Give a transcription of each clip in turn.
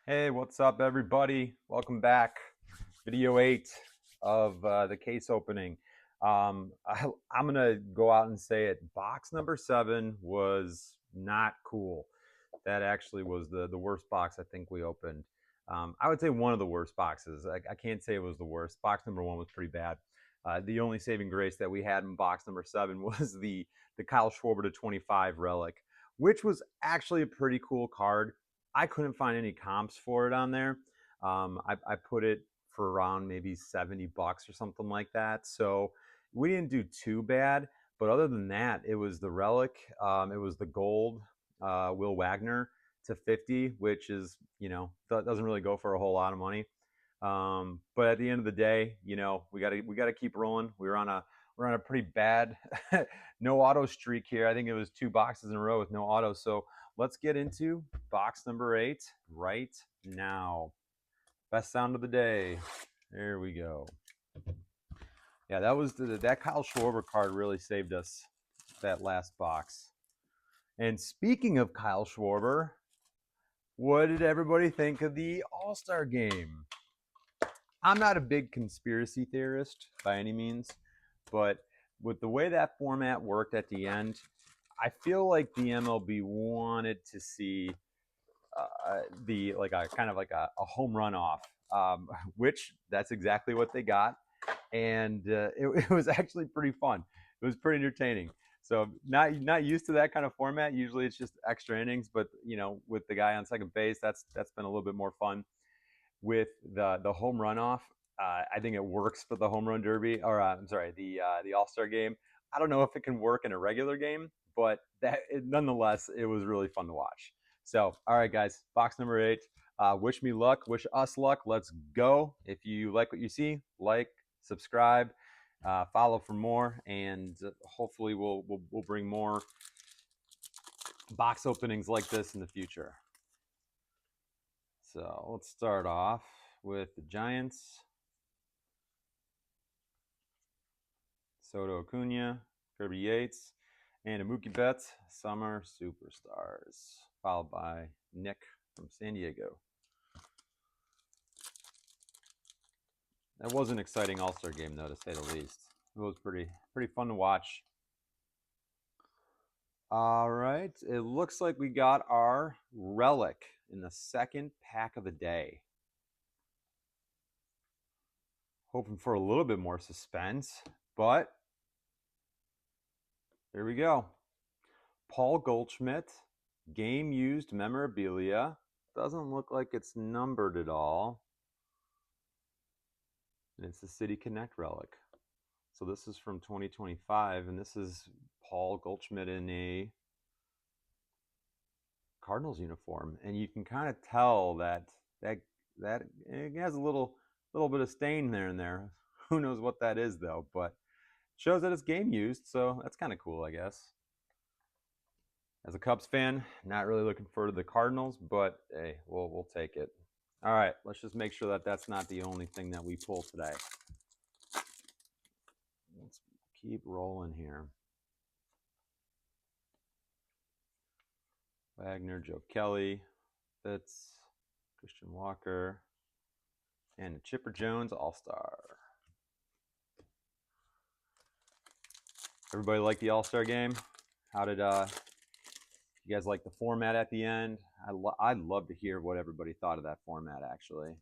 Hey, what's up, everybody? Welcome back. Video 8 of the case opening. I'm going to go out and say it. Box number 7 was not cool. That actually was the worst box I think we opened. I would say one of the worst boxes. I can't say it was the worst. Box number 1 was pretty bad. The only saving grace that we had in box number 7 was the Kyle Schwarber to 25 relic, which was actually a pretty cool card. I couldn't find any comps for it on there. I put it for around maybe 70 bucks or something like that. So we didn't do too bad. But other than that, it was the relic. It was the gold Will Wagner to 50, which is, doesn't really go for a whole lot of money. But at the end of the day, we gotta keep rolling. We're on a pretty bad no auto streak here. I think it was 2 boxes in a row with no auto. So let's get into box number 8 right now. Best sound of the day. There we go. Yeah, that Kyle Schwarber card really saved us that last box. And speaking of Kyle Schwarber, what did everybody think of the All-Star game? I'm not a big conspiracy theorist by any means, but with the way that format worked at the end, I feel like the MLB wanted to see the like a kind of like a home run off, which that's exactly what they got, and it was actually pretty fun. It was pretty entertaining. So not used to that kind of format. Usually it's just extra innings, but with the guy on second base, that's been a little bit more fun. With the home run off, I think it works for the home run derby, or I'm sorry, the All Star game. I don't know if it can work in a regular game, but nonetheless, it was really fun to watch. So, all right, guys, box number 8. Wish me luck. Wish us luck. Let's go. If you like what you see, like, subscribe, follow for more, and hopefully we'll bring more box openings like this in the future. So let's start off with the Giants. Soto Acuna, Kirby Yates, and a Mookie Betts, Summer Superstars, followed by Nick from San Diego. That was an exciting All-Star game, though, to say the least. It was pretty fun to watch. All right, it looks like we got our relic in the second pack of the day. Hoping for a little bit more suspense, but here we go. Paul Goldschmidt, game used memorabilia. Doesn't look like it's numbered at all. And it's the City Connect relic. So this is from 2025, and this is Paul Goldschmidt in a Cardinals uniform. And you can kind of tell that it has a little bit of stain there and there. Who knows what that is though, but shows that it's game used, so that's kind of cool, I guess. As a Cubs fan, not really looking forward to the Cardinals, but hey, we'll take it. All right, let's just make sure that that's not the only thing that we pull today. Let's keep rolling here. Wagner, Joe Kelly, Fitz, Christian Walker, and Chipper Jones All-Star. Everybody like the All-Star game? How did you guys like the format at the end? I'd love to hear what everybody thought of that format, actually.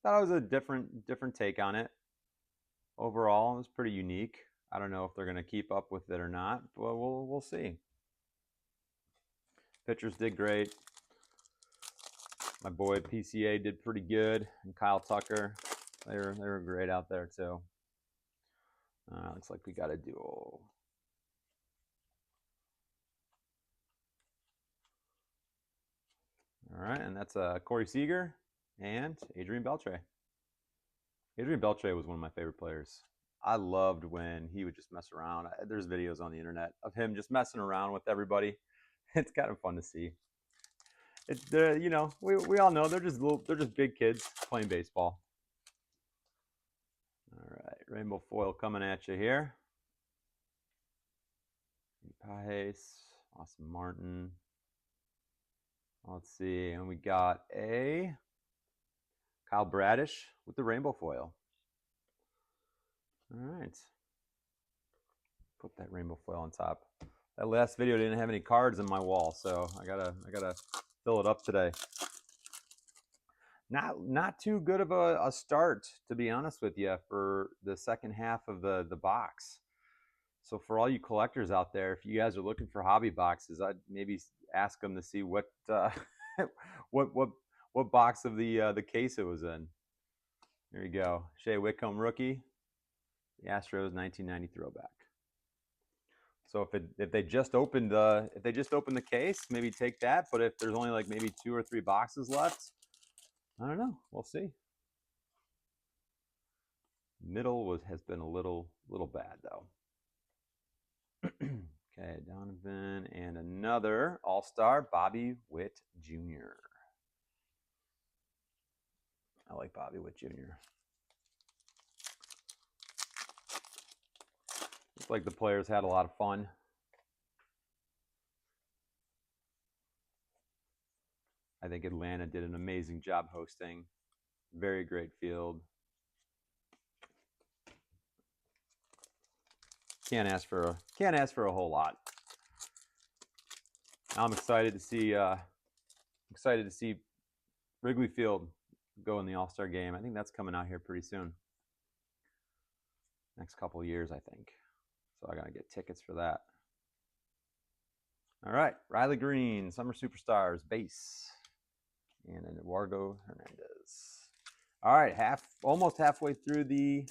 Thought it was a different take on it. Overall, it was pretty unique. I don't know if they're going to keep up with it or not, but we'll see. Pitchers did great. My boy PCA did pretty good, and Kyle Tucker, they were great out there too. Looks like we got a duel. All right, and that's Corey Seager and Adrian Beltre. Adrian Beltre was one of my favorite players. I loved when he would just mess around. There's videos on the internet of him just messing around with everybody. It's kind of fun to see. It's we all know they're just big kids playing baseball. All right, rainbow foil coming at you here. Pajes, Austin Martin, Let's see, and we got a Kyle Bradish with the rainbow foil. All right. Put that rainbow foil on top. That last video didn't have any cards in my wall, so I gotta fill it up today. Not too good of a start, to be honest with you, for the second half of the box. So for all you collectors out there, if you guys are looking for hobby boxes, I'd maybe ask them to see what what box of the case it was in. There you go, Shea Whitcomb rookie, the Astros 1990 throwback. So if they just opened the case, maybe take that. But if there's only like maybe 2 or 3 boxes left, I don't know. We'll see. Middle has been a little bad though. Okay, Donovan and another All-Star, Bobby Witt Jr. I like Bobby Witt Jr. Looks like the players had a lot of fun. I think Atlanta did an amazing job hosting. Very great field. Can't ask for a whole lot. I'm excited to see Wrigley Field go in the All-Star game. I think that's coming out here pretty soon. Next couple of years, I think. So I gotta get tickets for that. All right, Riley Green, Summer Superstars, base, and then Eduardo Hernandez. All right, almost halfway through the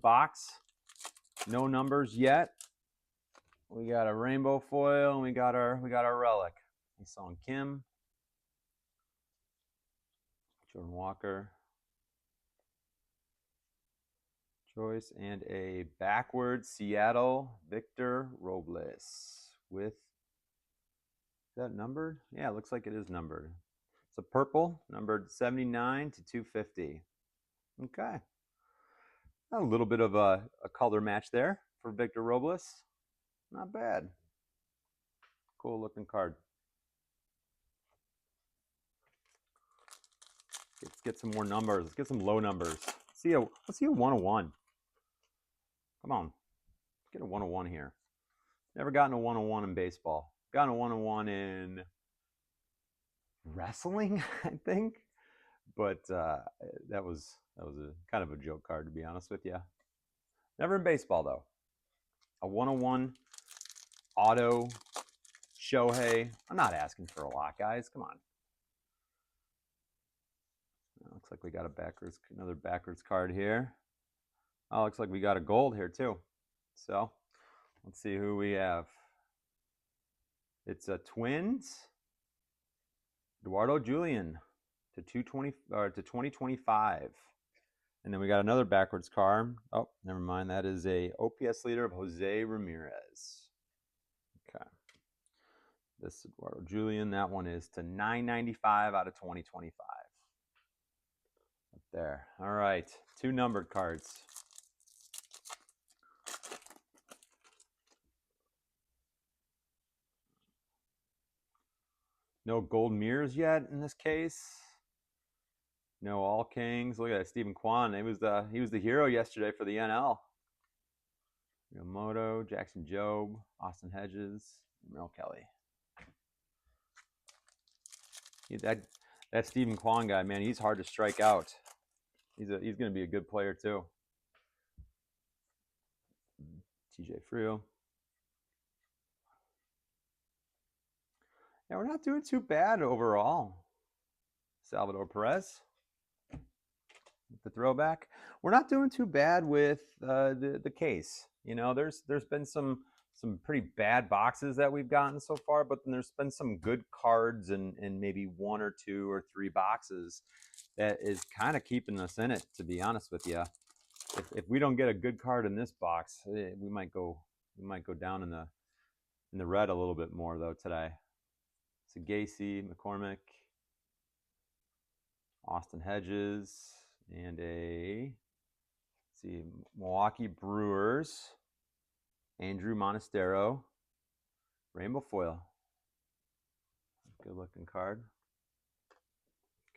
box. No numbers yet. We got a rainbow foil, and we got our relic. Song Kim, Jordan Walker, Joyce, and a backwards Seattle Victor Robles with, is that numbered? Yeah, it looks like it is numbered. It's a purple, numbered 79 to 250. Okay. A little bit of a color match there for Victor Robles. Not bad. Cool looking card. Let's get some more numbers. Let's get some low numbers. Let's see a 101. Come on. Let's get a 101 here. Never gotten a 101 in baseball. Gotten a 101 in wrestling, I think. But that was a kind of a joke card, to be honest with you. Never in baseball, though. A 101 auto Shohei. I'm not asking for a lot, guys. Come on. Looks like we got another backwards card here. Oh, looks like we got a gold here too. So let's see who we have. It's a Twins. Eduardo Julian to 2025. And then we got another backwards card. Oh, never mind. That is a OPS leader of Jose Ramirez. Okay. This Eduardo Julian, that one is to 995 out of 2025. Up there. All right. 2 numbered cards. No gold mirrors yet in this case. No All Kings. Look at that, Stephen Kwan. He was the hero yesterday for the NL. Yamamoto, Jackson Jobe, Austin Hedges, Merrill Kelly. That Stephen Kwan guy, man, he's hard to strike out. He's going to be a good player too. TJ Frio. Yeah, we're not doing too bad overall. Salvador Perez, the throwback. We're not doing too bad with the case. You know, there's been some pretty bad boxes that we've gotten so far, but then there's been some good cards and maybe 1 or 2 or 3 boxes that is kind of keeping us in it, to be honest with you. If we don't get a good card in this box, we might go down in the red a little bit more though today. So Gacy, McCormick, Austin Hedges, and Milwaukee Brewers, Andrew Monastero, rainbow foil. Good looking card.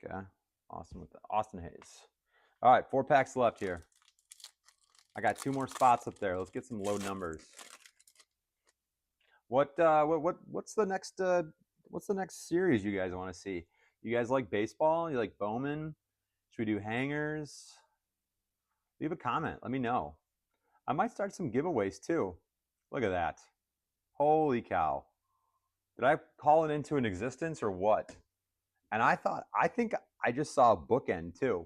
Okay, awesome with the Austin Hayes. All right, 4 packs left here. I got 2 more spots up there. Let's get some low numbers. What's the next series you guys want to see? You guys like baseball? You like Bowman? Should we do hangers? Leave a comment. Let me know. I might start some giveaways too. Look at that. Holy cow. Did I call it into an existence or what? And I think I just saw a bookend too.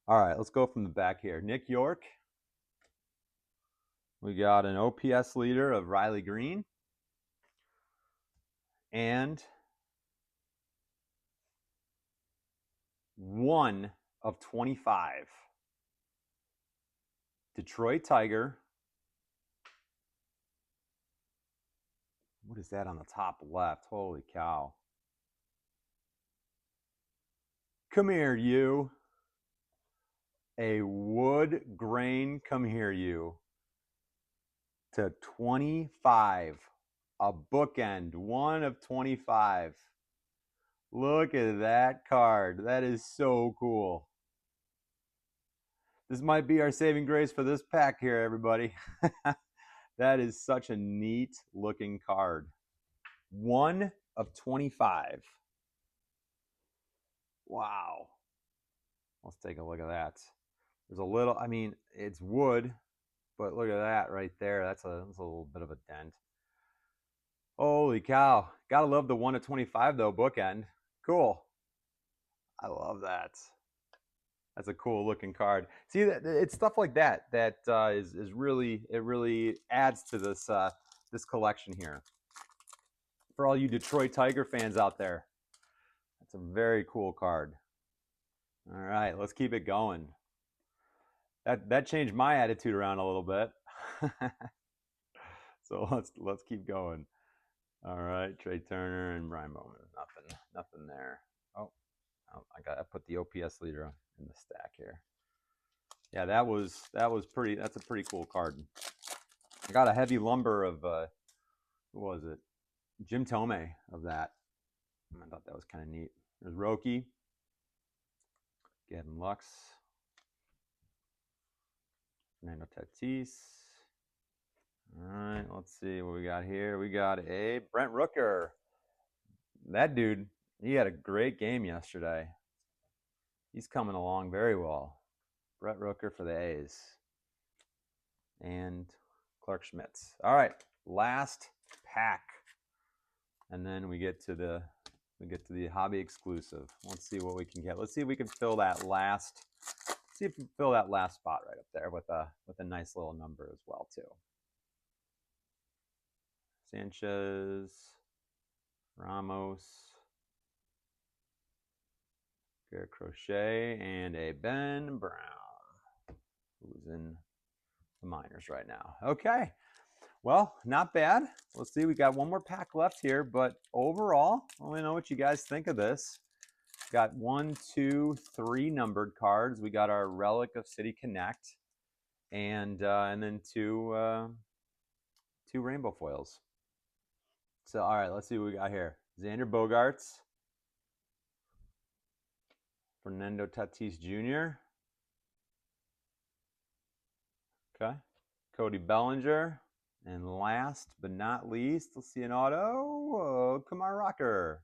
All right, let's go from the back here. Nick York. We got an OPS leader of Riley Green. And 1 of 25. Detroit Tiger. What is that on the top left? Holy cow. Come here, you. A wood grain, come here, you. To 25. A bookend, 1 of 25. Look at that card. That is so cool. This might be our saving grace for this pack here, everybody. That is such a neat looking card. 1 of 25. Wow. Let's take a look at that. There's a little, I mean, it's wood, but look at that right there. That's a little bit of a dent. Holy cow. Gotta love the 1 of 25 though, bookend. Cool. I love that. That's a cool looking card. See, it's stuff like that that is really, it really adds to this this collection here. For all you Detroit Tiger fans out there, that's a very cool card. All right, let's keep it going. That changed my attitude around a little bit. So let's keep going. All right, Trey Turner and Brian Bowman. Nothing there. Oh, I put the OPS leader in the stack here. Yeah, that was pretty. That's a pretty cool card. I got a heavy lumber of who was it? Jim Tomei of that. I thought that was kind of neat. There's Roki, Gavin Lux, Fernando Tatis. All right, let's see what we got here. We got a Brent Rooker. That dude, he had a great game yesterday. He's coming along very well. Brett Rooker for the A's. And Clark Schmitz. All right, last pack. And then we get to the hobby exclusive. Let's see what we can get. Let's see if we can fill that last. See if we can fill that last spot right up there with a nice little number as well too. Sanchez, Ramos, Garrett Crochet, and a Ben Brown, who's in the minors right now. Okay, well, not bad. Let's see, we got 1 more pack left here, but overall, I want to know what you guys think of this. Got 1, 2, 3 numbered cards. We got our Relic of City Connect, and then two rainbow foils. So, all right, let's see what we got here. Xander Bogaerts, Fernando Tatis Jr. Okay, Cody Bellinger, and last but not least, let's see an auto. Kumar Rocker.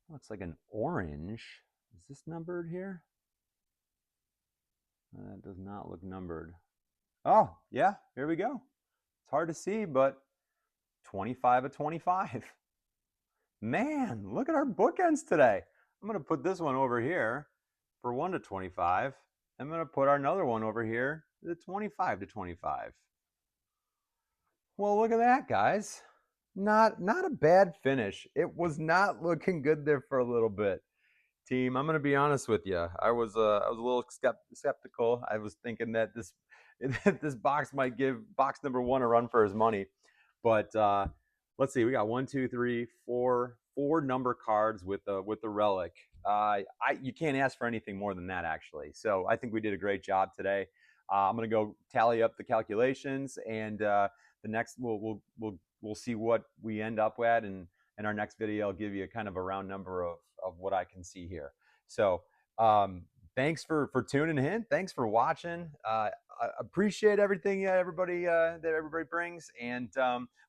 Looks like an orange. Is this numbered here? That does not look numbered. Oh, yeah, here we go. It's hard to see, but 25 of 25. Man, look at our bookends today. I'm going to put this one over here for 1 to 25. I'm going to put another one over here, the 25 to 25. Well, look at that, guys. Not a bad finish. It was not looking good there for a little bit. Team, I'm going to be honest with you. I was a little skeptical. I was thinking that this box might give box number 1 a run for his money. But let's see. We got 1, 2, 3, 4 number cards with the relic. You can't ask for anything more than that, actually. So I think we did a great job today. I'm going to go tally up the calculations, and the next we'll see what we end up at, and in our next video, I'll give you a kind of a round number of what I can see here. So thanks for tuning in. Thanks for watching. I appreciate everything everybody that everybody brings, and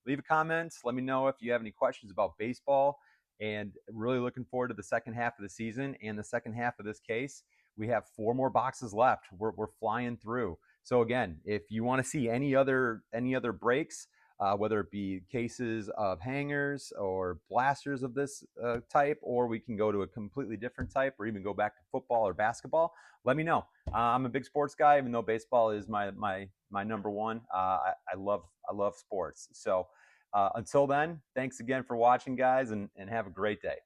leave a comment. Let me know if you have any questions about baseball. And really looking forward to the second half of the season and the second half of this case. We have 4 more boxes left. We're flying through. So again, if you want to see any other breaks, whether it be cases of hangers or blasters of this type, or we can go to a completely different type, or even go back to football or basketball, let me know. I'm a big sports guy, even though baseball is my number one. I love sports. So until then, thanks again for watching, guys, and have a great day.